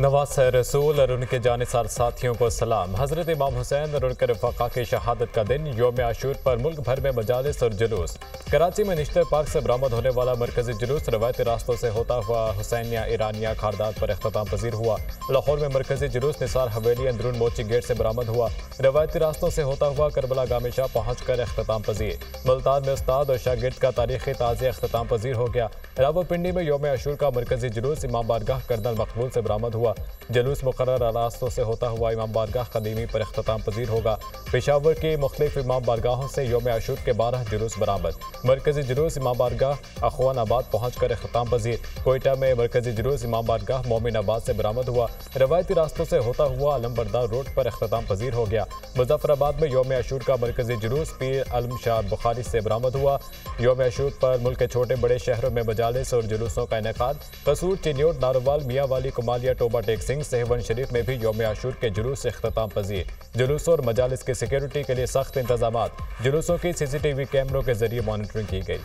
नवाज रसूल और उनके जानिसार साथियों को सलाम। हजरत इमाम हुसैन और उनके रफ़ाक़ा की शहादत का दिन यौम आशूर पर मुल्क भर में मजालिस और जुलूस। कराची में निश्तर पार्क से बरामद होने वाला मरकजी जुलूस रवायती रास्तों से होता हुआ हुसैनिया ईरानिया खारदाद पर अख्ताम पजीर हुआ। लाहौर में मरकजी जुलूस निसार हवेली अंदरून मोची गेट से बरामद हुआ। रवायती रास्तों से होता हुआ करबला गामिशा पहुँच कर अख्ताम पजीर। मुल्तान में उस्ताद और शागिर्द का तारीखी ताज़िया अख्ताम पजीर हो गया। रावलपिंडी में यौम आशूर का मरकजी जुलूस इमाम बारगाह कर्नल मकबूल से बरामद हुआ। जुलूस मुकर्रर रास्तों से होता हुआ इमाम बारगाह कदीमी पर अख्ताम पजीर होगा। पेशावर की मुख्तलिफ इमाम बारगाहों से यौम आशूर के 12 जुलूस बरामद। मरकजी जुलूस इमाम बारगाह अखवानाबाद पहुँच कर अख्ताम पजीर। कोयटा में मरकजी जुलूस इमाम बारगाह मोमिनाबाद से बरामद हुआ। रवायती रास्तों से होता हुआ अलमबरदार रोड पर अख्ताम पजीर हो गया। मुजफ्फराबाद में यौम आशूर का मरकजी जुलूस पीर अलम शाह बुखारी से बरामद हुआ। यौम आशूर पर मुल्क के छोटे बड़े शहरों में मजालिस और जुलूसों का इनेकाद। कसूर, चिन्योट, नारोवाल, मियाँवाली, कुमालिया, टोबा टेक सिंह, सेहवन शरीफ में भी यौम आशूर के जुलूस से अख्ताम पजीर। जुलूसों और मजालिस की सिक्योरिटी के लिए सख्त इंतजामात। जुलूसों की CCTV कैमरों के जरिए मॉनिटरिंग की गई।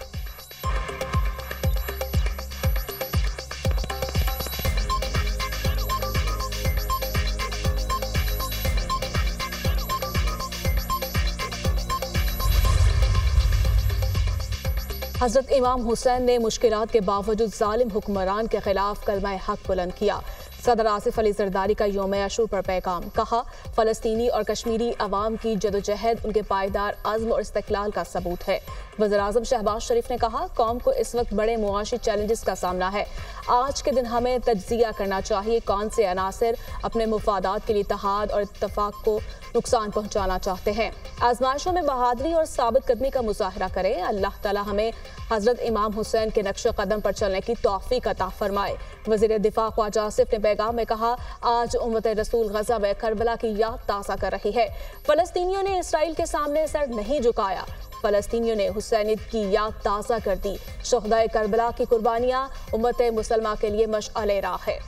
हजरत इमाम हुसैन ने मुश्किलात के बावजूद जालिम हुक्मरान के खिलाफ कलमा हक बुलंद किया। सदर आसिफ अली जरदारी का यौम आशूर पर पैगाम। कहा, फ़लस्तीनी और कश्मीरी अवाम की जदोजहद उनके पायदार अज़्म और इस्तिक़लाल का सबूत है। वज़ीर-ए-आज़म शहबाज शरीफ ने कहा, कौम को इस वक्त बड़े मुआशी चैलेंजेस का सामना है। आज के दिन हमें तज्ज़िया करना चाहिए कौन से अनासर अपने मुफादात के लिए इत्तेहाद और इत्तफाक को नुकसान पहुँचाना चाहते हैं। आजमाइशों में बहादुरी और साबित कदमी का मुज़ाहरा करें। अल्लाह ताला हमें हज़रत इमाम हुसैन के नक्श कदम पर चलने की तौफ़ीक अता फरमाए। वज़ीर दिफ़ा ख्वाजा आसिफ ने पैगाम में कहा, आज उम्मत रसूल गज़ा व करबला की याद ताज़ा कर रही है। फ़लस्तीनियों ने इसराइल के सामने सर नहीं झुकाया। फ़लस्तीनियों ने हुसैनियत की याद ताज़ा कर दी। शुहदाए करबला की कुर्बानियाँ उम्मत मुसलमा के लिए मशअले राह है।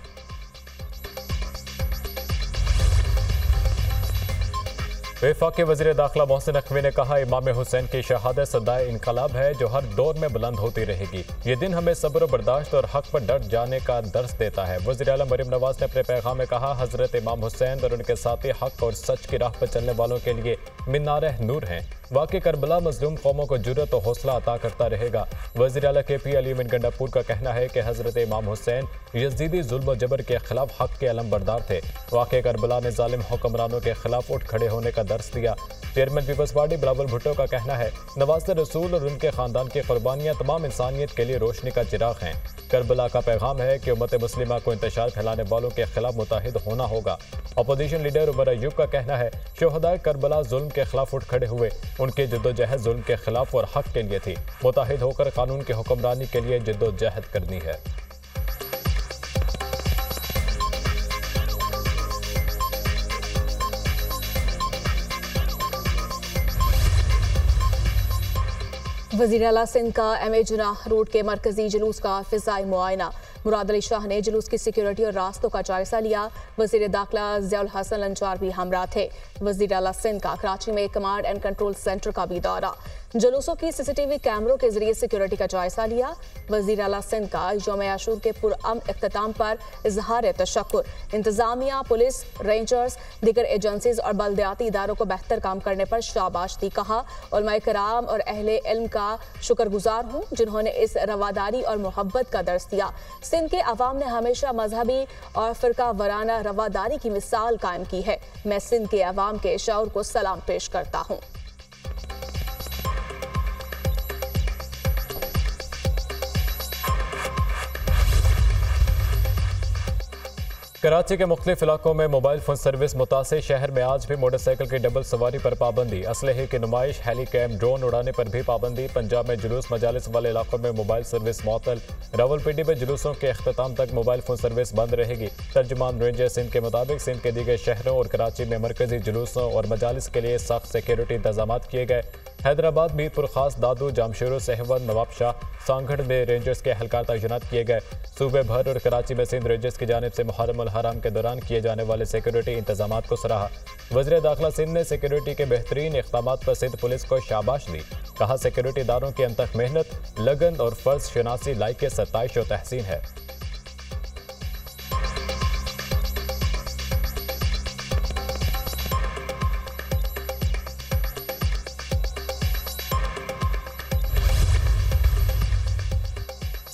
वफाक़ी वज़ीर दाखिला मोहसिन नकवी ने कहा, इमाम हुसैन की शहादत सदाए इनकलाब है जो हर दौर में बुलंद होती रहेगी। ये दिन हमें सब्र बर्दाश्त और हक पर डट जाने का दर्स देता है। वज़ीर आला मरीम नवाज ने अपने पैगाम में कहा, हज़रत इमाम हुसैन और उनके साथी हक और सच की राह पर चलने वालों के लिए मीनार नूर हैं। वाक़ई करबला मज़लूम कौमों को जुर्रत और हौसला अता करता रहेगा। वज़ीर आला KP अली गंडापुर का कहना है कि हज़रत इमाम हुसैन यज़ीदी जुल्म जबर के खिलाफ हक के अलमबरदार थे। वाक़ई करबला ने जालिम हुक्मरानों के खिलाफ उठ खड़े होने का दर्स दिया। Chairman Peoples Party Bilawal Bhutto का कहना है, नवाज रसूल और उनके खानदान की कुर्बानियाँ तमाम इंसानियत के लिए रोशनी का चिराग हैं। करबला का पैगाम है कि उम्मत मुस्लिमा को इंतशार फैलाने वालों के खिलाफ मुताहिद होना होगा। अपोजिशन लीडर उमर अयूब का कहना है, शोहदाए करबला जुल्म के खिलाफ उठ खड़े हुए। उनकी जद्दोजहद जुल्म के खिलाफ और हक के लिए थी। मुताहिद होकर कानून की हुक्मरानी के लिए जद्दोजहद करनी है। वज़ीर आला सिंध का MA जुनाह रोड के मरकजी जुलूस का फ़िज़ाई मुआयना। मुराद अली शाह ने जुलूस की सिक्योरिटी और रास्तों का जायजा लिया। वज़ीर दाखिला ज़ियाउल हसन अंजार भी हमरा थे। वज़ीर आला सिंध का कराची में कमांड एंड कंट्रोल सेंटर का भी दौरा। जुलूसों की CCTV कैमरों के जरिए सिक्योरिटी का जायजा लिया। वज़ीर आला सिंध का यौम आशूर के पुरअमन इख्तिताम पर इजहार तशक्कुर। इंतजामिया, पुलिस, रेंजर्स, दीगर एजेंसीज और बल्दियाती इदारों को बेहतर काम करने पर शाबाश दी। कहा, उलमाए कराम और अहले इल्म का शुक्रगुजार हूँ जिन्होंने इस रवादारी और मोहब्बत का दर्स दिया। सिंध के अवाम ने हमेशा मजहबी और फ़िरका वराना रवादारी की मिसाल कायम की है। मैं सिंध के अवाम के शऊर को सलाम पेश करता हूँ। कराची के मुख्तलिफ इलाकों में मोबाइल फ़ोन सर्विस मुतासिर। शहर में आज भी मोटरसाइकिल की डबल सवारी पर पाबंदी। असलहे की नुमाइश, हेलीकैम, ड्रोन उड़ाने पर भी पाबंदी। पंजाब में जुलूस मजालिस वाले इलाकों में मोबाइल सर्विस मुअत्तल। रावलपिंडी में जुलूसों के अख्ताम तक मोबाइल फ़ोन सर्विस बंद रहेगी। तर्जुमान रेंजर सिंध के मुताबिक सिंध के दीगर शहरों और कराची में मरकजी जुलूसों और मजालिस के लिए सख्त सिक्योरिटी इंतजाम किए गए। हैदराबाद, मीरपुर खास, दादू, जामशेरो, सहवन, नवाबशाह, सांगढ़ में रेंजर्स के एहलकार तैनात किए गए। सूबे भर और कराची में सिंध रेंजर्स की जानिब से मुहर्रम उल हराम के दौरान किए जाने वाले सिक्योरिटी इंतजाम को सराहा। वज़ीर दाखिला सिंध ने सिक्योरिटी के बेहतरीन इक़दाम पर सिंध पुलिस को शाबाश दी। कहा, सिक्योरिटी इदारों की अनथक मेहनत, लगन और फ़र्ज शनासी लायक सत्ताइश और तहसीन है।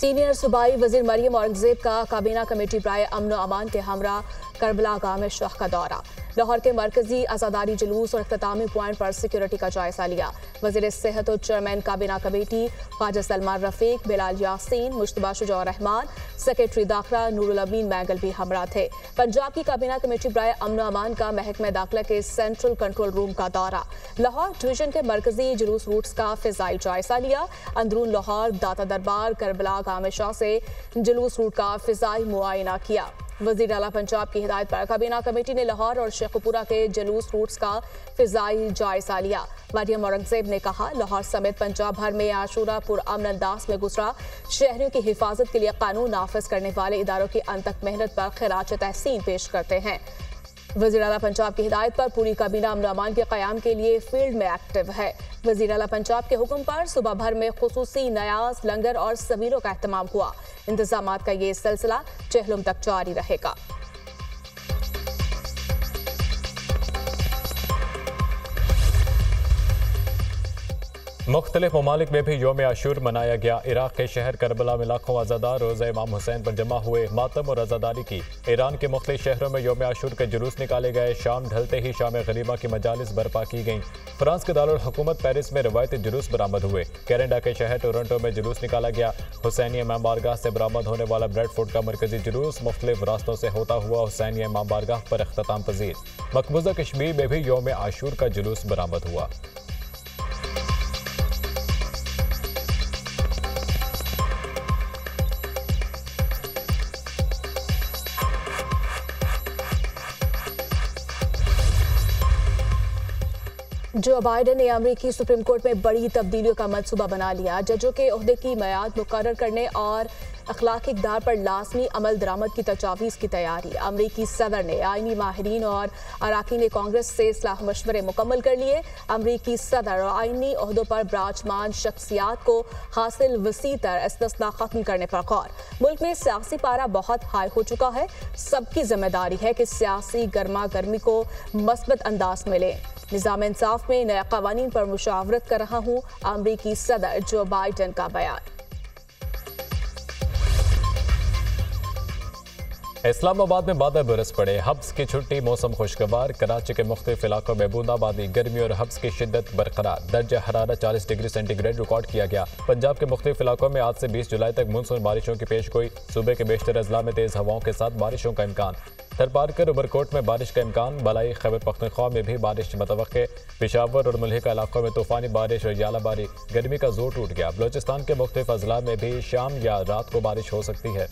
सीनियर सूबाई वजीर मरियम औरंगजेब का काबीना कमेटी बराए अमन व अमान के हमरा करबला गाह में शाह का दौरा। लाहौर के मरकजी आज़ादारी जुलूस और इख्तितामी पॉइंट पर सिक्योरिटी का जायजा लिया। वजीर सेहत और चेयरमैन काबीना कमेटी ख्वाजा सलमान रफीक, बिलाल यासीन, मुश्तबा शुजा रहमान, सेक्रेटरी दाखिला नूरुल अमीन मैगल भी हमरा थे। पंजाब की काबीना कमेटी बराए अमन अमान का महकमा दाखिला के सेंट्रल कंट्रोल रूम का दौरा। लाहौर डिवीजन के मरकजी जुलूस रूट्स का फिजाई जायजा लिया। अंदरून लाहौर दाता दरबार करबला गाह शाह से जुलूस रूट का फिजाई मुआयना किया। वजीर आला पंजाब की हिदायत पर काबीना कमेटी ने लाहौर और शेखपुरा के जुलूस रूट्स का फिजाई जायजा लिया। मरियम औरंगजेब ने कहा, लाहौर समेत पंजाब भर में आशूरा पुरअमन अंदाज में गुजरा। शहरियों की हिफाजत के लिए कानून नाफिज करने वाले इदारों की अनथक मेहनत पर खिराज तहसीन पेश करते हैं। वज़ीर आला पंजाब की हिदायत पर पूरी काबीना अमन अमान के क़याम के लिए फील्ड में एक्टिव है। वज़ीर आला पंजाब के हुक्म पर सुबह भर में खुसूसी नयाज, लंगर और सबीलों का एहतमाम हुआ। इंतजामात का ये सिलसिला चहलुम तक जारी रहेगा। मुख्तलिफ ममालिक में भी योम आशूर मनाया गया। इराक के शहर करबला में लाखों आज़ादार रोज़ा इमाम हुसैन पर जमा हुए, मातम और आज़ादारी की। ईरान के मुख्तलिफ शहरों में योम आशूर के जुलूस निकाले गए। शाम ढलते ही शाम गनीमा की मजालिस बर्पा की गईं। फ्रांस के दारुल हुकूमत पेरिस में रवायती जुलूस बरामद हुए। कनाडा के शहर टोरंटो में जुलूस निकाला गया। हुसैनी इमाम बारगाह से बरामद होने वाला ब्रेडफोर्ड का मरकजी जुलूस मुख्तलिफ रास्तों से होता हुआ हुसैनी इमाम बारगाह पर अख्ताम पजीर। मकबूजा कश्मीर में भी योम आशूर का जुलूस बरामद हुआ। जो बाइडेन ने अमेरिकी सुप्रीम कोर्ट में बड़ी तब्दीलियों का मंसूबा बना लिया। जजों के ओहदे की मियाद मुकर्रर करने और अखलाकी इक़दार पर लाजमी अमल दरामद की तजावीज़ की तैयारी। अमरीकी सदर ने आइनी माहिरीन और अराकीन कांग्रेस से इस्लाह मशवरे मुकम्मल कर लिए। अमरीकी सदर और आइनी ओहदों पर बराजमान शख्सियात को हासिल वसी तर इस्तिस्ना खत्म करने पर गौर। मुल्क में सियासी पारा बहुत हाई हो चुका है। सबकी जिम्मेदारी है कि सियासी गर्मा गर्मी को मस्बत अंदाज मिले। निज़ाम इंसाफ में नए कवानीन पर मुशावरत कर रहा हूँ, अमरीकी सदर जो बाइडेन का बयान। इस्लामाबाद में बादल बरस पड़े, हब्स की छुट्टी, मौसम खुशगवार। कराची के मुख्तलिफ इलाकों में बूंदाबांदी, गर्मी और हब्स की शिद्दत बरकरार। दर्जा हरारत 40 डिग्री सेंटीग्रेड रिकॉर्ड किया गया। पंजाब के मुख्तलिफ इलाकों में आज से 20 जुलाई तक मानसून बारिशों की पेशगोई। सूबे के बेशतर अजला में तेज हवाओं के साथ बारिशों का इम्कान। थरपारकर उमरकोट में बारिश का इम्कान। बलाई खैबर पख्तूनख्वा में भी बारिश मुतवक्के। पेशावर और मुल्हिका इलाकों में तूफानी बारिश और यालाबारी। गर्मी का जोर टूट गया। बलोचिस्तान के मुख्तलिफ अजला में भी शाम या रात को बारिश हो सकती है।